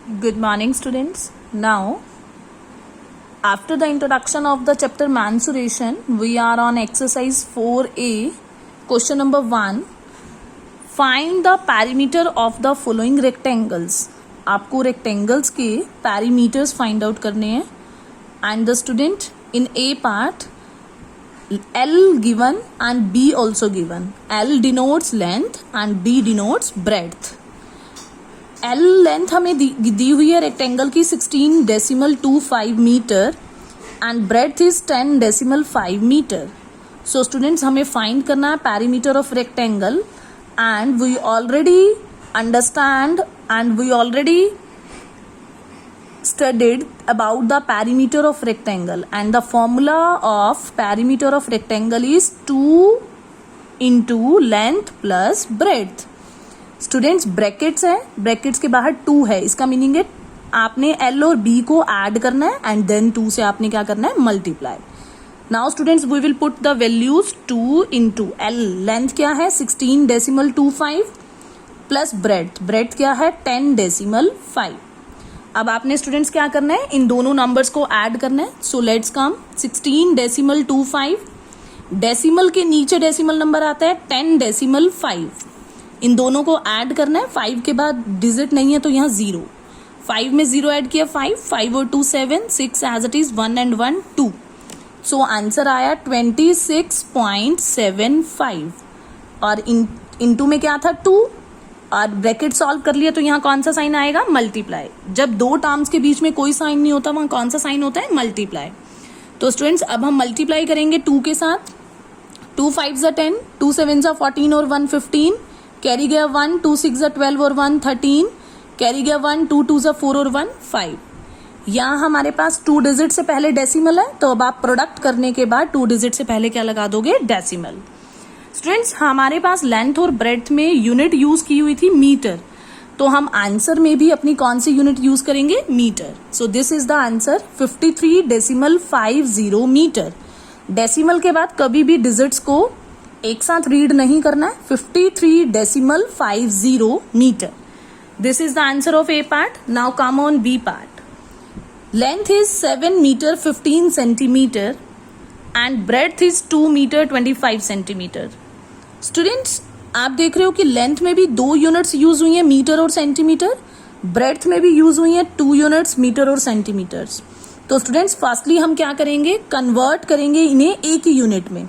Good morning, students. Now, after the introduction of the chapter mensuration, we are on exercise 4A, question number 1. Find the perimeter of the following rectangles. आपको rectangles के perimeters find out करने हैं. And the student in A part, L given and B also given. L denotes length and B denotes breadth. L length हमें दी हुई है rectangle की 16.25 metre and breadth is 10.5 metre. So students हमें find करना है perimeter of rectangle and we already understand and we already studied about the perimeter of rectangle and the formula of perimeter of rectangle is 2 into length plus breadth. Students brackets है, brackets के बाहर 2 है, इसका meaning है आपने L और B को add करना है एंड देन 2 से आपने क्या करना है multiply. Now students we will put the values 2 into L length क्या है 16.25 प्लस ब्रेड्थ क्या है 10.5. अब आपने स्टूडेंट्स क्या करना है इन दोनों नंबर्स को ऐड करना है. सो लेट्स कम 16.25 डेसिमल के नीचे डेसिमल नंबर आता है 10.5. इन दोनों को ऐड करना है. 5 के बाद डिजिट नहीं है तो यहाँ 0. 5 में 0 ऐड किया 5 और 2 7 6 as it is 1 and 1 2. So answer आया 26.75 और इनटू में क्या था 2 और ब्रैकेट सॉल्व कर लिया तो यहाँ कौन सा साइन आएगा मल्टीप्लाई. जब दो टर्म्स के बीच में कोई साइन नहीं होता वहां कौन सा साइन होता है मल्टीप्लाई. तो स्टूडेंट्स अब हम मल्टीप्लाई करेंगे 2 के साथ. 2 5 10, 2 7 14 और 1 15. कैरी गया 1, 2 6 12 और 1 13. कैरी गया 1, 2 2 4 और 1 5. यहाँ हमारे पास 2 डिजिट से पहले डेसिमल है तो अब आप प्रोडक्ट करने के बाद 2 डिजिट से पहले क्या लगा दोगे डेसिमल. स्टूडेंट्स हमारे पास लेंथ और ब्रेड्थ में यूनिट यूज की हुई थी मीटर, तो हम आंसर में भी अपनी कौन सी यूनिट यूज करेंगे metre. So this is the answer 53.50 metre. Decimal के बाद कभी भी डिजिट्स को एक साथ रीड नहीं करना है. 53.50 मीटर. This is the answer of A part. Now come on B part. Length is 7 metre 15 centimetre and breadth is 2 metre 25 centimetre. Students आप देख रहे हो कि लेंथ में भी 2 यूनिट्स यूज हुई है मीटर और सेंटीमीटर, ब्रेड्थ में भी यूज हुई है 2 यूनिट्स मीटर और सेंटीमीटर्स. तो स्टूडेंट्स फर्स्टली हम क्या करेंगे कन्वर्ट करेंगे इन्हें एक ही यूनिट में.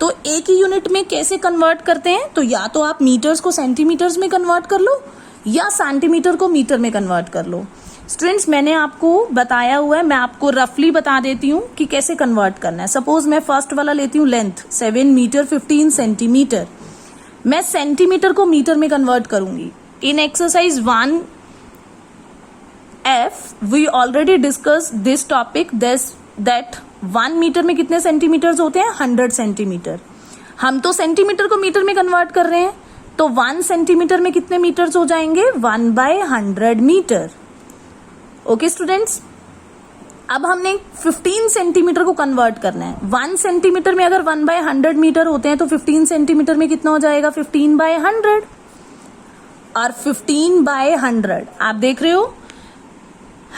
तो एक ही यूनिट में कैसे कन्वर्ट करते हैं तो या तो आप मीटर्स को सेंटीमीटर्स में कन्वर्ट कर लो या सेंटीमीटर को मीटर में कन्वर्ट कर लो. स्टूडेंट्स मैंने आपको बताया हुआ है, मैं आपको रफली बता देती हूँ कि कैसे कन्वर्ट करना है. सपोज मैं फर्स्ट वाला लेती हूँ लेंथ 7 मीटर 15 सेंटीमीटर. मैं सेंटीमीटर को मीटर में कन्वर्ट करूंगी. In exercise 1F we already discuss this topic that 1 metre में कितने सेंटीमीटर्स होते हैं 100 सेंटीमीटर. हम तो सेंटीमीटर को मीटर में कन्वर्ट कर रहे हैं तो 1 सेंटीमीटर में कितने मीटर्स हो जाएंगे 1/100 मीटर. ओके स्टूडेंट्स अब हमने 15 सेंटीमीटर को कन्वर्ट करना है. 1 सेंटीमीटर में अगर 1/100 मीटर होते हैं तो 15 सेंटीमीटर में कितना हो जाएगा 15/100 और 15/100 आप देख रहे हो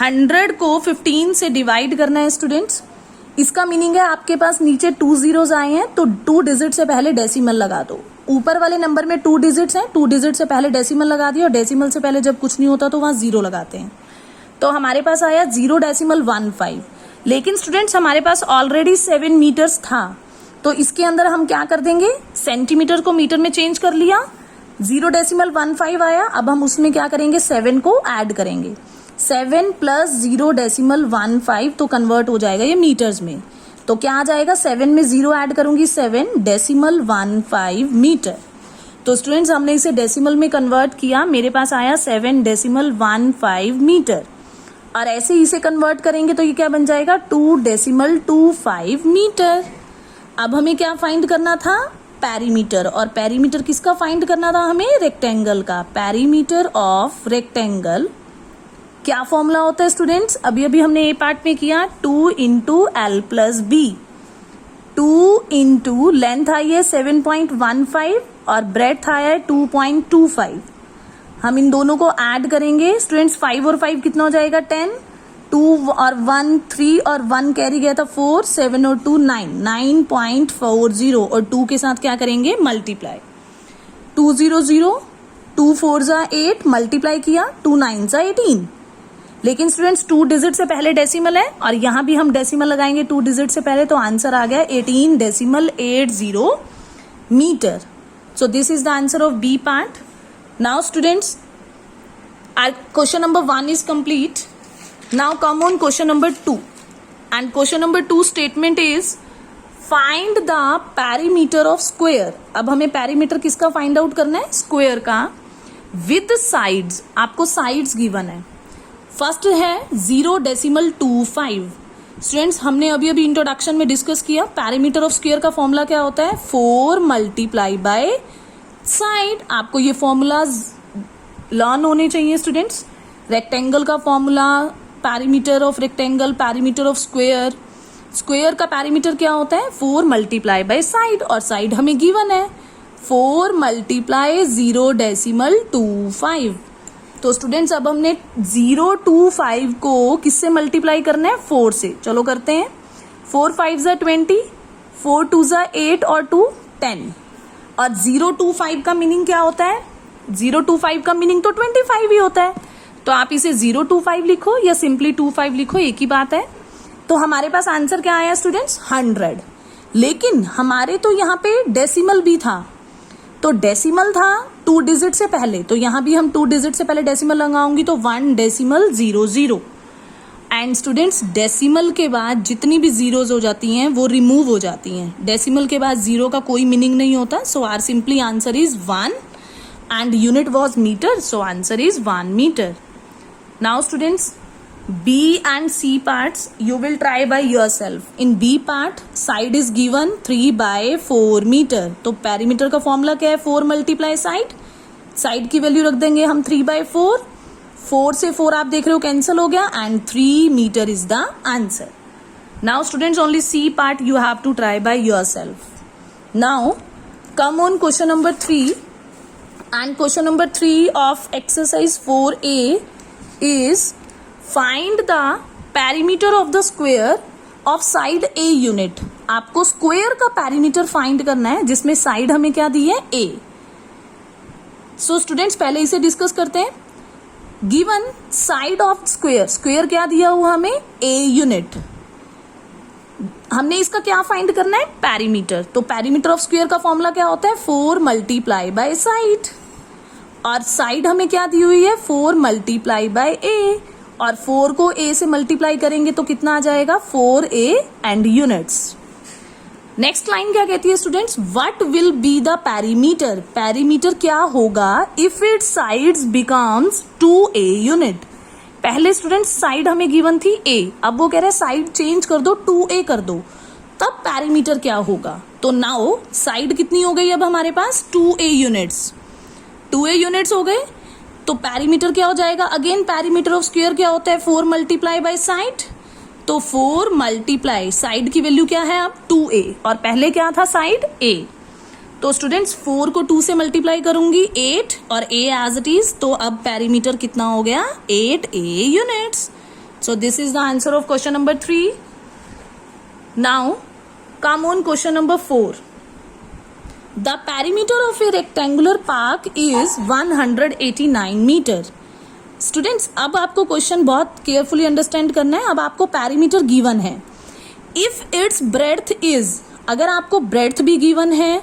100 को 15 से डिवाइड करना है स्टूडेंट्स. इसका मीनिंग है आपके पास नीचे 2 जीरोस आए हैं तो 2 डिजिट से पहले डेसिमल लगा दो. ऊपर वाले नंबर में 2 डिजिट्स हैं, 2 डिजिट से पहले डेसिमल लगा दिया और डेसिमल से पहले जब कुछ नहीं होता तो वहां 0 लगाते हैं. तो हमारे पास आया 0.15. लेकिन स्टूडेंट्स हमारे पास ऑलरेडी 7 मीटर्स था तो इसके अंदर हम क्या कर देंगे सेंटीमीटर को मीटर में चेंज कर लिया. 0.15 आया. अब हम उसमें क्या करेंगे 7 को ऐड करेंगे. 7 प्लस 0.15 तो कन्वर्ट हो जाएगा ये मीटर्स में. तो क्या आ जाएगा 7 में 0 ऐड करूंगी 7.15 मीटर. तो स्टूडेंट्स हमने इसे डेसिमल में कन्वर्ट किया. मेरे पास आया 7.15 मीटर और ऐसे ही इसे कन्वर्ट करेंगे तो ये क्या बन जाएगा 2.25 मीटर. अब हमें क्या फाइंड करना था पेरीमीटर. और पेरीमीटर किसका फाइंड करना था हमें रेक्टेंगल का. पेरीमीटर ऑफ रेक्टेंगल क्या फॉर्मूला होता है स्टूडेंट्स अभी हमने ए पार्ट में किया 2 into L plus B. 2 into length आई है 7.15 और ब्रेड्थ आया है 2.25. हम इन दोनों को ऐड करेंगे स्टूडेंट्स, 5 और 5 कितना हो जाएगा 10, 2 और 1 3 और 1 कैरी गया था 4, 7 और 2 9, 9.40 और 2 के साथ क्या करेंगे मल्टीप्लाई, 200, 2 4 जा 8 मल्टीप्लाई किया, 2 9 जा 18। लेकिन स्टूडेंट्स 2 डिजिट से पहले डेसिमल है और यहां भी हम डेसिमल लगाएंगे 2 डिजिट से पहले, तो आंसर आ गया 18.80 metre. So this is the answer of B part. Now students our question number 1 is complete. Now come on question number 2, and question number 2 statement is find the perimeter of square। अब हमें perimeter किसका find out करना है, square का, with sides। आपको sides given है। First है 0.25। Students हमने अभी अभी इंट्रोडक्शन में डिस्कस किया पैरामीटर ऑफ स्क्वायर का फॉर्मूला क्या होता है, 4 मल्टीप्लाई बाय साइड। आपको ये फॉर्मूलाज लर्न होने चाहिए स्टूडेंट्स। रेक्टेंगल का formula, perimeter of rectangle, perimeter of square. Square का पैरीमीटर क्या होता है 4 मल्टीप्लाई बाय साइड, और साइड हमें गिवन है 4 मल्टीप्लाई 0.25। तो स्टूडेंट्स अब हमने 0.25 को किससे मल्टीप्लाई करना है, 4 से। चलो करते हैं, 4 5 जा 20, 4 2 जा 8 और 2 10। और 0.25 का मीनिंग क्या होता है, 0.25 का मीनिंग तो 25 ही होता है। तो आप इसे 0.25 लिखो या सिंपली 25 लिखो, एक ही बात है। तो हमारे पास आंसर क्या आया स्टूडेंट्स 100। लेकिन हमारे तो यहाँ पे डेसिमल भी था, तो डेसिमल था 2 डिजिट से पहले, तो यहां भी हम 2 डिजिट से पहले डेसिमल लगाऊंगी तो 1.00। एंड स्टूडेंट्स डेसिमल के बाद जितनी भी जीरोज हो जाती हैं वो रिमूव हो जाती हैं। डेसिमल के बाद जीरो का कोई मीनिंग नहीं होता। So our simply answer is 1 and unit was metre, so answer is 1 metre. Now students B and C parts you will try by yourself. In B part side is given 3/4 meter। तो perimeter का formula क्या है, 4 multiply side. Side की value रख देंगे हम 3/4। 4 से 4 आप देख रहे हो कैंसिल हो गया and 3 metre is the answer. Now students only C part you have to try by yourself. Now come on question number 3, and question number 3 of exercise 4A is find the perimeter of the square of side a unit. आपको square का perimeter find करना है जिसमें side हमें क्या दी है ए। So students पहले इसे डिस्कस करते हैं। Given side of square, square क्या दिया हुआ हमें ए यूनिट, हमने इसका क्या फाइंड करना है पैरीमीटर। तो पैरीमीटर ऑफ स्क्वायर का फॉर्मूला क्या होता है 4 मल्टीप्लाई बाय साइड, और साइड हमें क्या दी हुई है 4 मल्टीप्लाई बाय ए, और 4 को a से मल्टीप्लाई करेंगे तो कितना आ जाएगा 4a and units. Next line क्या कहती है students, what will be the perimeter. Perimeter क्या होगा if it's sides becomes 2a unit. पहले स्टूडेंट्स साइड हमें गिवन थी a, अब वो कह रहे हैं साइड चेंज कर दो 2a कर दो, तब पैरीमीटर क्या होगा। तो नाउ साइड कितनी हो गई अब हमारे पास 2a यूनिट्स, 2a यूनिट्स हो गए, तो पैरीमीटर क्या हो जाएगा, अगेन पैरीमीटर ऑफ स्क्वायर क्या होता है 4 मल्टीप्लाई बाय साइड। तो 4 मल्टीप्लाई साइड की वैल्यू क्या है अब 2a, और पहले क्या था साइड a। तो स्टूडेंट्स 4 को 2 से मल्टीप्लाई करूंगी 8 और a एज इट इज, तो अब पैरीमीटर कितना हो गया 8a units. So this is the answer of question number 3। Now come on question number 4। The perimeter of a rectangular park is 189 meter। Students अब आपको क्वेश्चन बहुत केयरफुली अंडरस्टैंड करना है। अब आपको पैरीमीटर गिवन है, इफ इट्स ब्रेड्थ इज, अगर आपको ब्रेड्थ भी गिवन है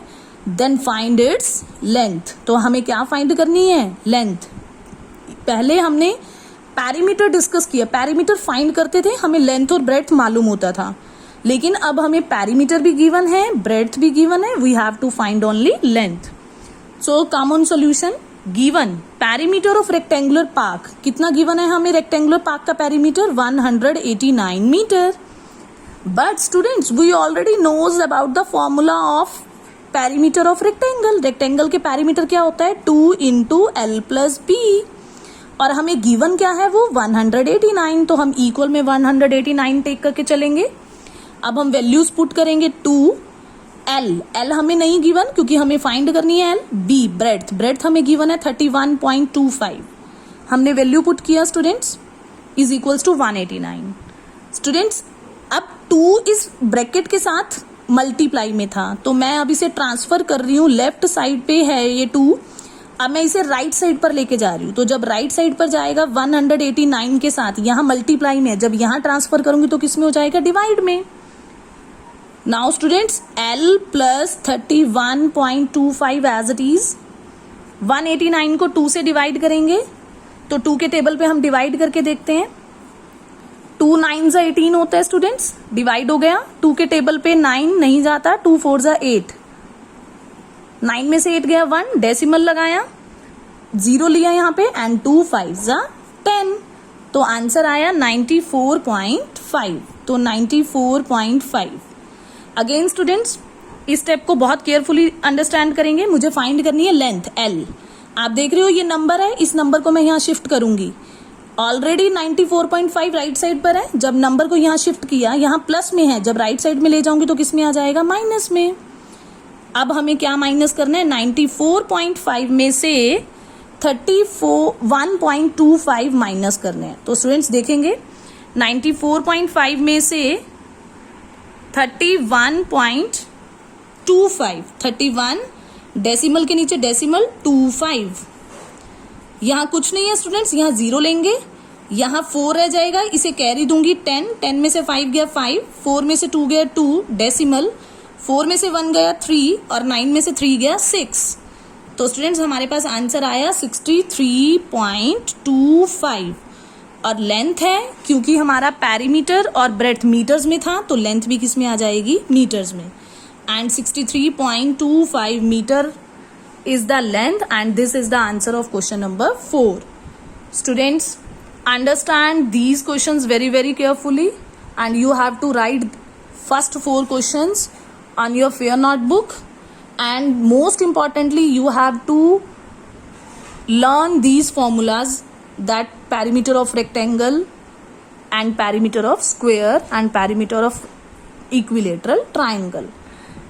देन फाइंड इट्स लेंथ। तो हमें क्या फाइंड करनी है लेंथ। पहले हमने पैरीमीटर डिस्कस किया, पैरीमीटर फाइंड करते थे हमें लेंथ और ब्रेड्थ मालूम होता था, लेकिन अब हमें पैरीमीटर भी गिवन है ब्रेड्थ भी गिवन है, we have to find only length. So common solution, given perimeter of rectangular park, कितना गिवन है हमें रेक्टेंगुलर पार्क का perimeter 189 metre. But students we already knows about the formula of perimeter of rectangle. Rectangle के perimeter क्या होता है 2 × l+b, और हमें गिवन क्या है वो 189, तो हम इक्वल में 189 टेक करके चलेंगे। अब हम वैल्यूज पुट करेंगे 2 एल हमें नहीं गिवन क्योंकि हमें फाइंड करनी है एल। बी ब्रेड्थ हमें गिवन है 31.25, हमने वैल्यू पुट किया students, is equals to 189। Students अब 2 इस ब्रैकेट के साथ मल्टीप्लाई में था, तो मैं अब इसे ट्रांसफर कर रही हूँ, लेफ्ट साइड पे है ये 2, अब मैं इसे राइट साइड पर लेके जा रही हूँ। तो जब राइट साइड पर जाएगा 189 के साथ, यहाँ मल्टीप्लाई में, जब यहाँ ट्रांसफर करूंगी तो किस में हो जाएगा, डिवाइड में। Now students L plus 31.25 as it is, 189 को 2 से डिवाइड करेंगे, तो 2 के टेबल पे हम डिवाइड करके देखते हैं। 2 9 18 होता है स्टूडेंट्स, डिवाइड हो गया। 2 के टेबल पे 9 नहीं जाता, 2 4 8, 9 में से 8 गया 1, डेसिमल लगाया, 0 लिया यहाँ पे, एंड 2 5 10, तो आंसर आया 94.5। तो 94.5। अगेन स्टूडेंट्स इस स्टेप को बहुत केयरफुली अंडरस्टैंड करेंगे। मुझे फाइंड करनी है लेंथ L। आप देख रहे हो ये नंबर है, इस नंबर को मैं यहाँ शिफ्ट करूंगी। ऑलरेडी 94.5 राइट साइड पर है, जब नंबर को यहाँ शिफ्ट किया, यहाँ प्लस में है, जब राइट साइड में ले जाऊंगी तो किस में आ जाएगा, माइनस में। अब हमें क्या माइनस करना है, 94.5 में से 31.25 माइनस करने हैं। तो स्टूडेंट्स देखेंगे 94.5 में से 31 डेसिमल के नीचे डेसिमल 25, यहाँ कुछ नहीं है स्टूडेंट्स, यहाँ 0 लेंगे, यहाँ 4 रह जाएगा, इसे कैरी दूंगी 10 में से 5 गया 5, 4 में से 2 गया 2, डेसिमल 4 में से 1 गया 3, और 9 में से 3 गया 6। तो स्टूडेंट्स हमारे पास आंसर आया 63.25। और लेंथ है, क्योंकि हमारा पेरीमीटर और ब्रेड्थ मीटर्स में था, तो लेंथ भी किस में आ जाएगी, मीटर्स में। And 63.25 metre is the length, and this is the answer of question number 4. Students, understand these questions very carefully, and you have to write first 4 questions on your fair notebook, and most importantly you have to learn these formulas, that perimeter of rectangle and perimeter of square and perimeter of equilateral triangle.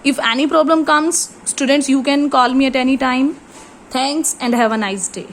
If any problem comes, students, you can call me at any time. Thanks and have a nice day.